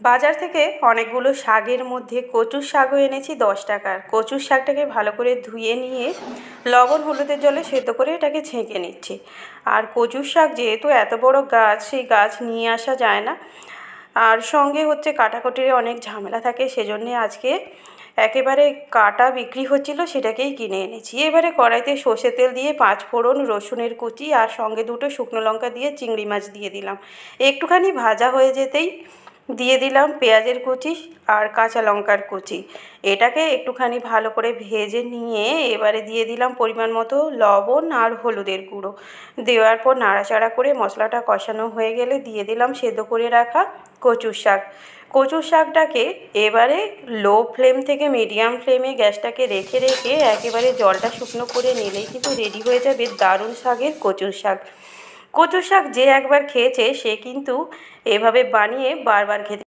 বাজার থেকে অনেকগুলো শাকের মধ্যে কচুর শাকও এনেছি 10 টাকার। কচুর শাকটাকে ভালো করে ধুয়ে নিয়ে লবণ হলুদের জলে সেদ্ধ করে এটাকে ছেঁকে নিচ্ছি। আর কচুর শাক যেহেতু এত বড় গাছ, সেই গাছ নিয়ে আসা যায় না, আর সঙ্গে হচ্ছে কাটাকুটির অনেক ঝামেলা থাকে, সেজন্যে আজকে একেবারে কাটা বিক্রি হচ্ছিলো সেটাকেই কিনে এনেছি। এবারে কড়াইতে সর্ষের তেল দিয়ে 5 ফোড়ন, রসুনের কুচি আর সঙ্গে 2টো শুকনো লঙ্কা দিয়ে চিংড়ি মাছ দিয়ে দিলাম। একটুখানি ভাজা হয়ে যেতেই দিয়ে দিলাম পেঁয়াজের কুচি আর কাঁচা লঙ্কার কুচি। এটাকে একটুখানি ভালো করে ভেজে নিয়ে এবারে দিয়ে দিলাম পরিমাণ মতো লবণ আর হলুদের গুঁড়ো। দেওয়ার পর নাড়াচাড়া করে মশলাটা কষানো হয়ে গেলে দিয়ে দিলাম সেদ্ধ করে রাখা কচুর শাক। কচুর শাকটাকে এবারে লো ফ্লেম থেকে মিডিয়াম ফ্লেমে গ্যাসটাকে রেখে রেখে একেবারে জলটা শুকনো করে নিলেই কিন্তু রেডি হয়ে যাবে দারুণ স্বাদের কচুর শাক। কচুর শাক যে একবার খেয়েছে সে কিন্তু এভাবে বানিয়ে বারবার খেতে